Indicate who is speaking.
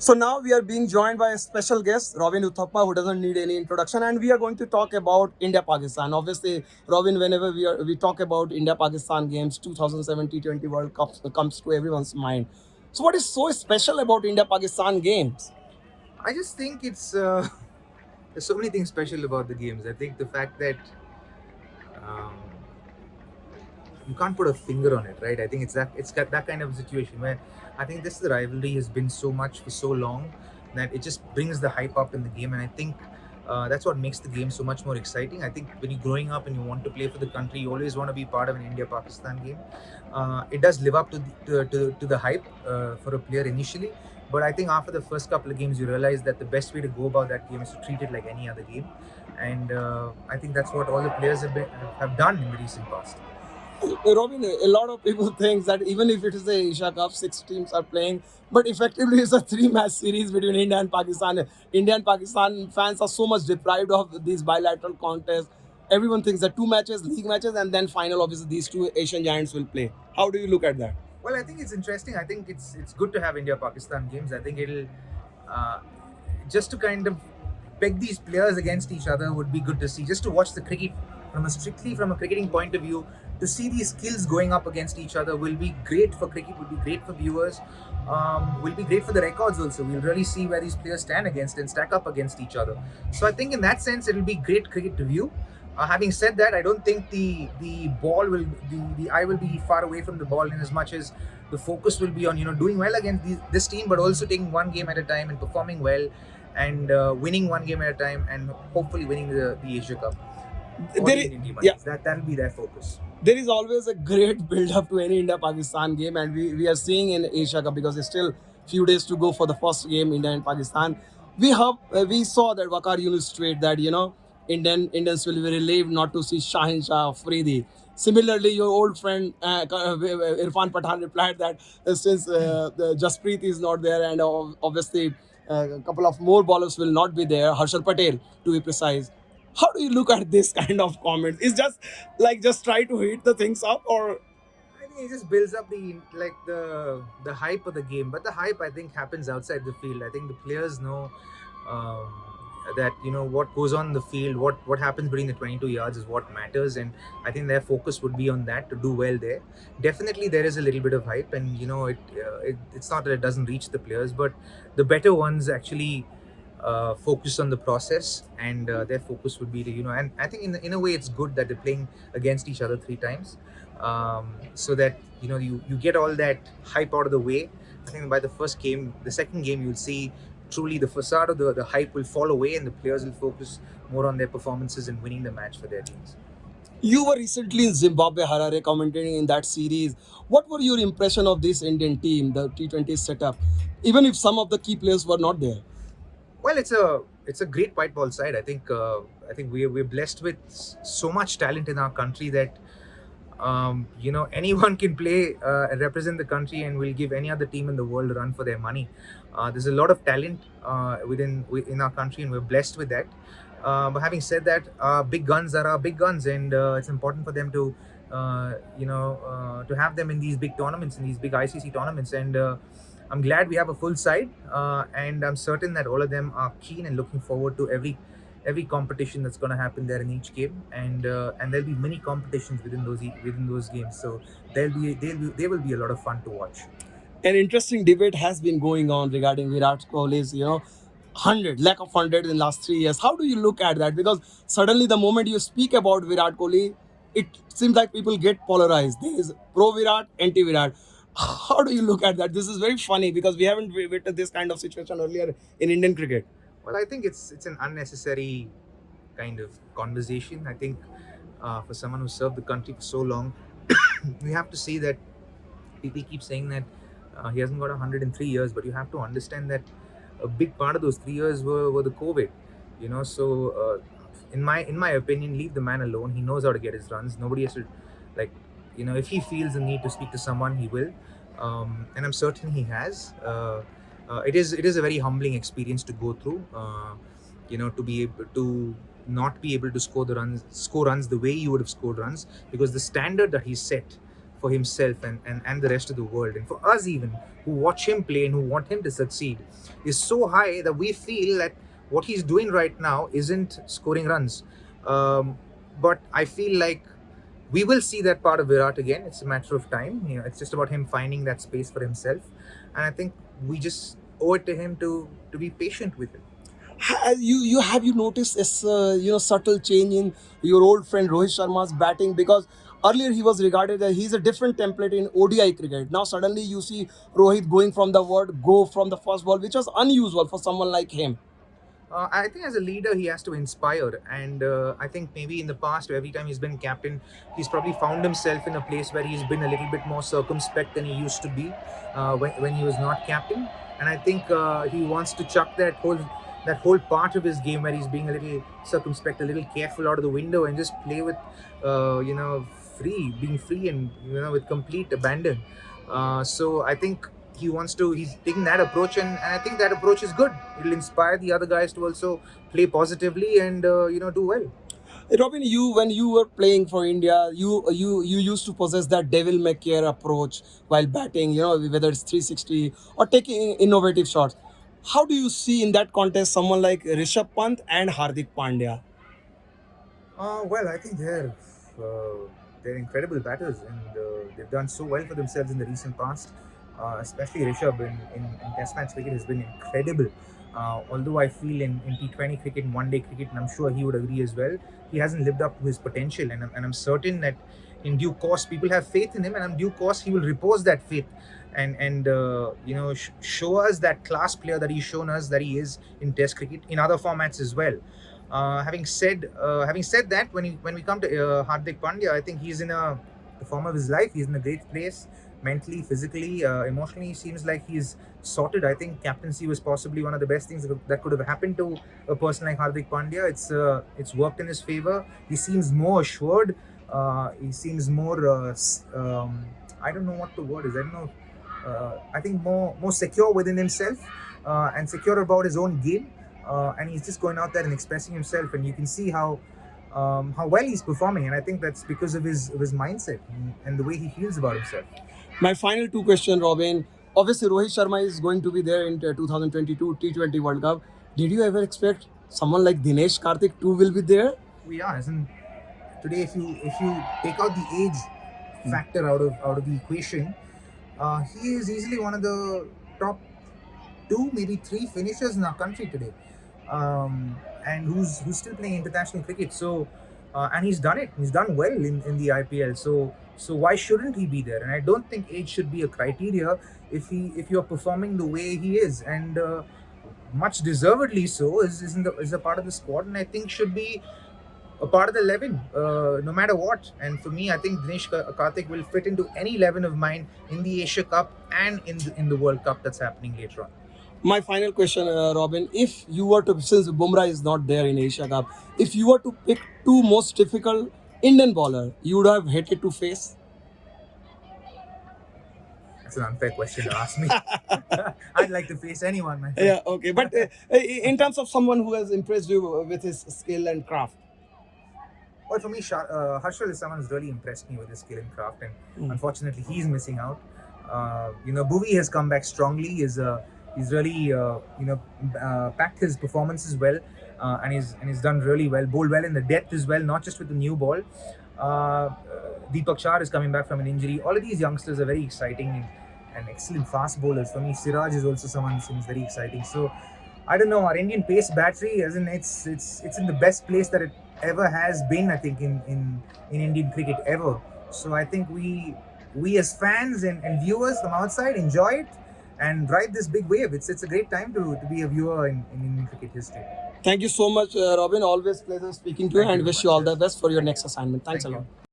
Speaker 1: So now we are being joined by a special guest, Robin Uthappa, who doesn't need any introduction, and we are going to talk about India-Pakistan. Obviously, Robin, whenever we talk about India-Pakistan games, 2007 T20 World Cup comes to everyone's mind. So what is so special about India-Pakistan games?
Speaker 2: I just think it's there's so many things special about the games. I think the fact that um, you can't put a finger on it, right? I think it's got that kind of situation where I think this rivalry has been so much for so long that it just brings the hype up in the game, and I think that's what makes the game so much more exciting. I think when you're growing up and you want to play for the country, you always want to be part of an India-Pakistan game. It does live up to the hype for a player initially, but I think after the first couple of games, you realize that the best way to go about that game is to treat it like any other game, and I think that's what all the players have done in the recent past.
Speaker 1: Robin, a lot of people think that even if it is the Asia Cup, six teams are playing, but effectively it's a three-match series between India and Pakistan. India and Pakistan fans are so much deprived of these bilateral contests. Everyone thinks that two matches, league matches, and then final. Obviously, these two Asian giants will play. How do you look at that?
Speaker 2: Well, I think it's interesting. I think it's good to have India-Pakistan games. I think it'll uh, just to kind of peg these players against each other would be good to see. Just to watch the cricket from a cricketing point of view, to see these skills going up against each other will be great for cricket. Will be great for viewers. Will be great for the records also. We'll really see where these players stand against and stack up against each other. So I think in that sense, it'll be great cricket to view. Having said that, I don't think the ball will the eye will be far away from the ball in as much as the focus will be on doing well against this team, but also taking one game at a time and performing well and winning one game at a time and hopefully winning the Asia Cup or
Speaker 1: There
Speaker 2: the
Speaker 1: is,
Speaker 2: Indian team.
Speaker 1: yeah,
Speaker 2: That'll be their focus.
Speaker 1: there is always a great build-up to any India-Pakistan game, and we are seeing in Asia Cup because it's still few days to go for the first game, India and Pakistan. We saw that Waqar Yunus tweet that Indians will be relieved not to see Shahin Shah Afridi. Similarly, your old friend Irfan Pathan replied that since Jasprit is not there and obviously a couple of more bowlers will not be there, Harshal Patel to be precise. How do you look at this kind of comments? It's just try to hit the things up, or
Speaker 2: I think it just builds up the hype of the game. But the hype I think happens outside the field. I think the players know um, that what goes on in the field, what happens between the 22 yards is what matters, and I think their focus would be on that to do well there. Definitely, there is a little bit of hype, and it's not that it doesn't reach the players, but the better ones actually focus on the process, and their focus would be to and I think in a way it's good that they're playing against each other three times, so that you get all that hype out of the way. I think by the second game, you'll see truly the facade of the hype will fall away, and the players will focus more on their performances and winning the match for their teams.
Speaker 1: you were recently in Zimbabwe, Harare, commentating in that series. What were your impression of this Indian team, the T20 setup, even if some of the key players were not there?
Speaker 2: Well, it's a great white ball side. I think we're blessed with so much talent in our country that anyone can play and represent the country, and will give any other team in the world a run for their money. There's a lot of talent within our country, and we're blessed with that. But having said that, big guns are our big guns, and it's important for them to have them in these big tournaments, in these big ICC tournaments, and I'm glad we have a full side, and I'm certain that all of them are keen and looking forward to every competition that's going to happen there in each game, and there'll be many competitions within those games, so they will be a lot of fun to watch.
Speaker 1: An interesting debate has been going on regarding Virat Kohli's, lack of 100 in last 3 years. How do you look at that? Because suddenly, the moment you speak about Virat Kohli, it seems like people get polarized. There is pro Virat, anti Virat. How do you look at that? This is very funny because we haven't witnessed this kind of situation earlier in Indian cricket.
Speaker 2: Well, I think it's an unnecessary kind of conversation. I think for someone who served the country for so long, we have to see that people keep saying that he hasn't got 103 years, but you have to understand that a big part of those 3 years were the COVID. So in my opinion, leave the man alone. He knows how to get his runs. Nobody has to, like, if he feels the need to speak to someone, he will, and I'm certain he has. It is a very humbling experience to go through. To be able to not be able to score runs the way you would have scored runs, because the standard that he set for himself and the rest of the world. And for us, even who watch him play and who want him to succeed, is so high that we feel that what he's doing right now isn't scoring runs. But I feel like we will see that part of Virat again. It's a matter of time. It's just about him finding that space for himself, and I think we just owe it to him to be patient with it.
Speaker 1: Have you noticed this subtle change in your old friend Rohit Sharma's batting? Because earlier he was regarded as he's a different template in ODI cricket. Now suddenly you see Rohit going from the word go from the first ball, which was unusual for someone like him.
Speaker 2: I think as a leader, he has to inspire, and I think maybe in the past, every time he's been captain, he's probably found himself in a place where he's been a little bit more circumspect than he used to be when he was not captain. And I think he wants to chuck that whole part of his game where he's being a little circumspect, a little careful out of the window, and just play with being free, and with complete abandon. So I think he's taking that approach, and I think that approach is good. It'll inspire the other guys to also play positively and do well.
Speaker 1: Robin, you when you were playing for India, you used to possess that devil may care approach while batting. Whether it's 360 or taking innovative shots. How do you see in that contest someone like Rishabh Pant and Hardik Pandya?
Speaker 2: Well, I think they're incredible batters, and they've done so well for themselves in the recent past. Especially Rishabh in Test match cricket has been incredible. Although I feel in T20 cricket and one-day cricket, and I'm sure he would agree as well, he hasn't lived up to his potential, and I'm certain that in due course people have faith in him, and in due course he will repose that faith and show us that class player that he's shown us that he is in Test cricket in other formats as well. Having said that, when we come to Hardik Pandya, I think he's in the form of his life. He's in a great place mentally, physically, emotionally. He seems like he's sorted. I think captaincy was possibly one of the best things that could have happened to a person like Hardik Pandya. It's worked in his favor. He seems more assured. He seems more. I don't know what the word is. I don't know. I think more secure within himself and secure about his own game. And he's just going out there and expressing himself, and you can see how well he's performing. And I think that's because of his mindset and the way he feels about himself.
Speaker 1: My final two questions, Robin. Obviously, Rohit Sharma is going to be there in 2022 T20 World Cup. Did you ever expect someone like Dinesh Karthik too will be there?
Speaker 2: We are, and today, if you take out the age factor out of the equation, he is easily one of the top two, maybe three finishers in our country today, and who's still playing international cricket. So, and he's done it. He's done well in the IPL. So why shouldn't he be there? And I don't think age should be a criteria if you're performing the way he is, and much deservedly so is a part of the squad, and I think should be a part of the 11, no matter what. And for me, I think Dinesh Karthik will fit into any 11 of mine in the Asia Cup and in the World Cup that's happening later on.
Speaker 1: My final question, Robin, if you were to, since Bumrah is not there in Asia Cup, if you were to pick two most difficult Indian bowler you would have hated to face?
Speaker 2: That's an unfair question to ask me. I'd like to face anyone, my friend.
Speaker 1: Yeah, okay. But in terms of someone who has impressed you with his skill and craft?
Speaker 2: Well, for me, Harshal is someone who's really impressed me with his skill and craft, and unfortunately, he's missing out. Bhuvi has come back strongly. He's really packed his performances well, and he's done really well. Bowled well in the depth as well, not just with the new ball. Deepak Char is coming back from an injury. All of these youngsters are very exciting and excellent fast bowlers. For me, Siraj is also someone who seems very exciting. So I don't know, our Indian pace battery, as in it's in the best place that it ever has been, I think, in Indian cricket ever. So I think we as fans and viewers from outside enjoy it and ride this big wave. It's a great time to be a viewer in Indian cricket history.
Speaker 1: Thank you so much, Robin. Always pleasure speaking to you,
Speaker 2: Thank
Speaker 1: and
Speaker 2: you
Speaker 1: wish
Speaker 2: very
Speaker 1: you all
Speaker 2: much.
Speaker 1: the best for your next assignment. Thanks
Speaker 2: Thank
Speaker 1: a
Speaker 2: you.
Speaker 1: lot.